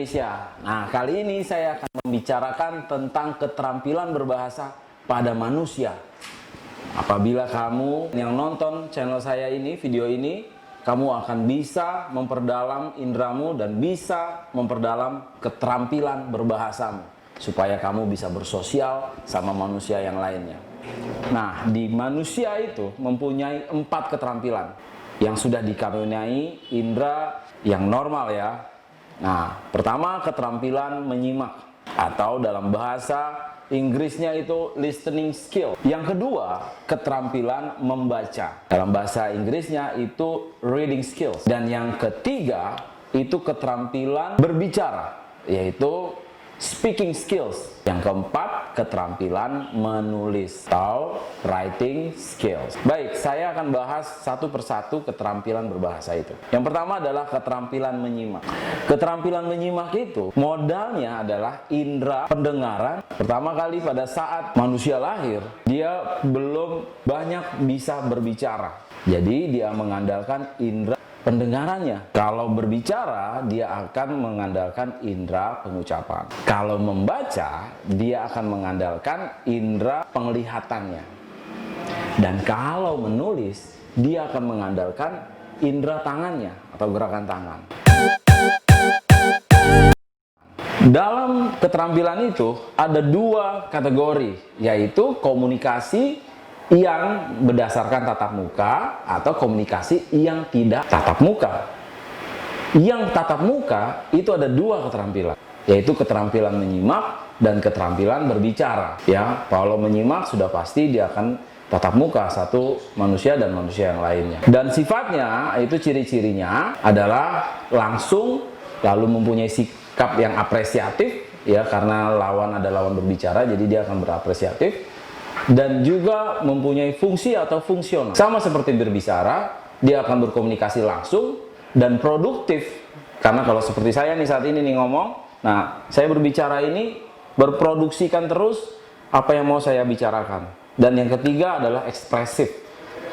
Indonesia. Nah, kali ini saya akan membicarakan tentang keterampilan berbahasa pada manusia. Apabila kamu yang nonton channel saya ini, video ini, kamu akan bisa memperdalam indramu dan bisa memperdalam keterampilan berbahasamu, supaya kamu bisa bersosial sama manusia yang lainnya. Nah, di manusia itu mempunyai 4 keterampilan yang sudah dikaruniai indera yang normal ya. Nah, pertama keterampilan menyimak, atau dalam bahasa Inggrisnya itu listening skill. Yang kedua, keterampilan membaca. Dalam bahasa Inggrisnya itu reading skills. Dan yang ketiga, itu keterampilan berbicara, yaitu speaking skills. Yang keempat, keterampilan menulis atau writing skills. Baik, saya akan bahas satu persatu keterampilan berbahasa itu. Yang pertama adalah keterampilan menyimak. Keterampilan menyimak itu modalnya adalah indera pendengaran. Pertama kali pada saat manusia lahir, dia belum banyak bisa berbicara. Jadi dia mengandalkan indera pendengarannya. Kalau berbicara, dia akan mengandalkan indera pengucapan. Kalau membaca, dia akan mengandalkan indera penglihatannya. Dan kalau menulis, dia akan mengandalkan indera tangannya atau gerakan tangan. Dalam keterampilan itu ada 2 kategori, yaitu komunikasi yang berdasarkan tatap muka atau komunikasi yang tidak tatap muka. Yang tatap muka itu ada 2 keterampilan, yaitu keterampilan menyimak dan keterampilan berbicara. Ya, kalau menyimak sudah pasti dia akan tatap muka satu manusia dan manusia yang lainnya. Dan sifatnya itu ciri-cirinya adalah langsung, lalu mempunyai sikap yang apresiatif ya, karena lawan ada lawan berbicara, jadi dia akan berapresiatif. Dan juga mempunyai fungsi atau fungsional. Sama seperti berbicara, dia akan berkomunikasi langsung dan produktif. Karena kalau seperti saya nih saat ini nih ngomong, nah saya berbicara ini berproduksikan terus apa yang mau saya bicarakan. Dan yang ketiga adalah ekspresif.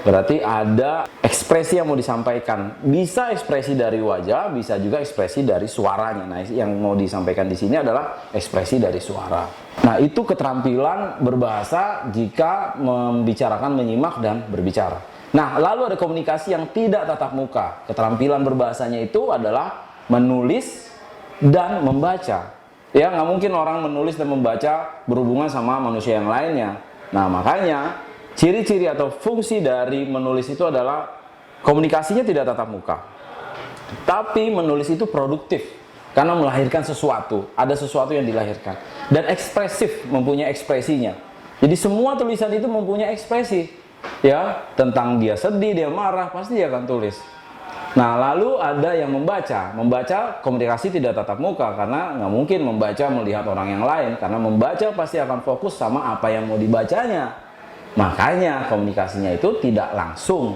Berarti ada ekspresi yang mau disampaikan. Bisa ekspresi dari wajah, bisa juga ekspresi dari suaranya. Nah, yang mau disampaikan di sini adalah ekspresi dari suara. Nah, itu keterampilan berbahasa jika membicarakan, menyimak, dan berbicara. Nah, lalu ada komunikasi yang tidak tatap muka. Keterampilan berbahasanya itu adalah menulis dan membaca. Ya, nggak mungkin orang menulis dan membaca berhubungan sama manusia yang lainnya. Nah, makanya ciri-ciri atau fungsi dari menulis itu adalah komunikasinya tidak tatap muka, tapi menulis itu produktif karena melahirkan sesuatu, ada sesuatu yang dilahirkan, dan ekspresif, mempunyai ekspresinya. Jadi semua tulisan itu mempunyai ekspresi ya, tentang dia sedih, dia marah, pasti dia akan tulis. Nah, lalu ada yang membaca. Membaca komunikasi tidak tatap muka karena nggak mungkin membaca melihat orang yang lain, karena membaca pasti akan fokus sama apa yang mau dibacanya. Makanya komunikasinya itu tidak langsung.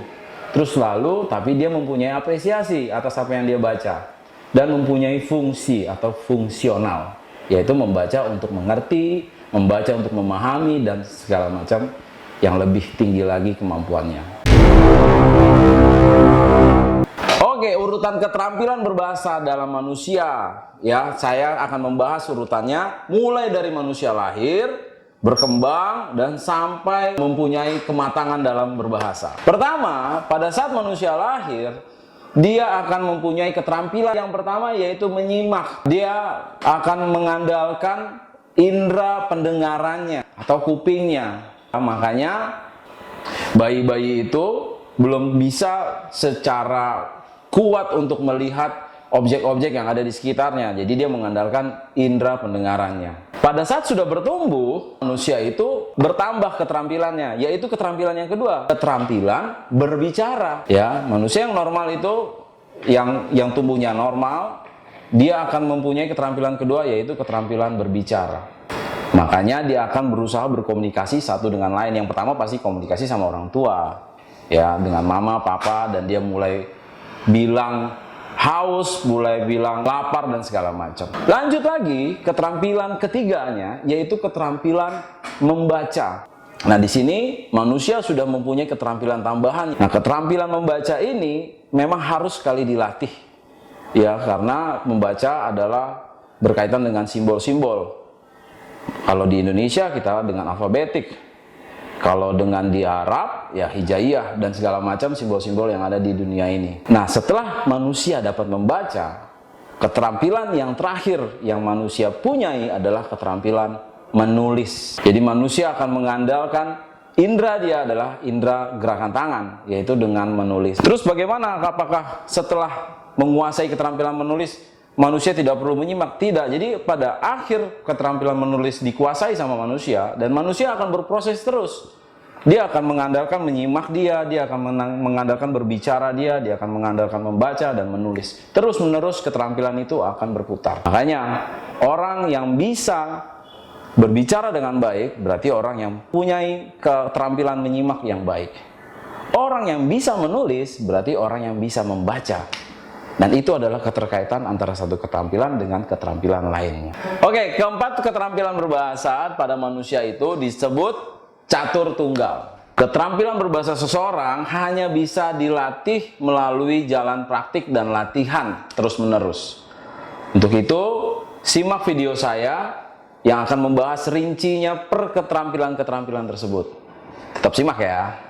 Terus lalu, tapi dia mempunyai apresiasi atas apa yang dia baca. Dan mempunyai fungsi atau fungsional, yaitu membaca untuk mengerti, membaca untuk memahami, dan segala macam yang lebih tinggi lagi kemampuannya. Oke, urutan keterampilan berbahasa dalam manusia. Ya, saya akan membahas urutannya mulai dari manusia lahir, berkembang, dan sampai mempunyai kematangan dalam berbahasa. Pertama, pada saat manusia lahir, dia akan mempunyai keterampilan yang pertama, yaitu menyimak. Dia akan mengandalkan indera pendengarannya atau kupingnya. Makanya bayi-bayi itu belum bisa secara kuat untuk melihat objek-objek yang ada di sekitarnya. Jadi dia mengandalkan indera pendengarannya. Pada saat sudah bertumbuh, manusia itu bertambah keterampilannya, yaitu keterampilan yang kedua, keterampilan berbicara. Ya, manusia yang normal itu, yang tumbuhnya normal, dia akan mempunyai keterampilan kedua, yaitu keterampilan berbicara. Makanya dia akan berusaha berkomunikasi satu dengan lain. Yang pertama pasti komunikasi sama orang tua, ya, dengan mama, papa, dan dia mulai bilang haus, mulai bilang lapar, dan segala macam. Lanjut lagi, keterampilan ketiganya yaitu keterampilan membaca. Nah, di sini manusia sudah mempunyai keterampilan tambahan. Nah, keterampilan membaca ini memang harus sekali dilatih. Ya, karena membaca adalah berkaitan dengan simbol-simbol. Kalau di Indonesia kita dengan alfabetik, kalau dengan di Arab ya hijaiyah dan segala macam simbol-simbol yang ada di dunia ini. Nah, setelah manusia dapat membaca, keterampilan yang terakhir yang manusia punyai adalah keterampilan menulis. Jadi manusia akan mengandalkan indera dia adalah indera gerakan tangan, yaitu dengan menulis. Terus bagaimana apakah setelah menguasai keterampilan menulis manusia tidak perlu menyimak? Tidak. Jadi pada akhir keterampilan menulis dikuasai sama manusia dan manusia akan berproses terus. Dia akan mengandalkan menyimak dia akan mengandalkan berbicara dia akan mengandalkan membaca dan menulis. Terus menerus keterampilan itu akan berputar. Makanya orang yang bisa berbicara dengan baik berarti orang yang punyai keterampilan menyimak yang baik. Orang yang bisa menulis berarti orang yang bisa membaca. Dan itu adalah keterkaitan antara satu keterampilan dengan keterampilan lainnya. Oke, keempat keterampilan berbahasa pada manusia itu disebut catur tunggal. Keterampilan berbahasa seseorang hanya bisa dilatih melalui jalan praktik dan latihan terus-menerus. Untuk itu, simak video saya yang akan membahas rincinya per keterampilan-keterampilan tersebut. Tetap simak ya.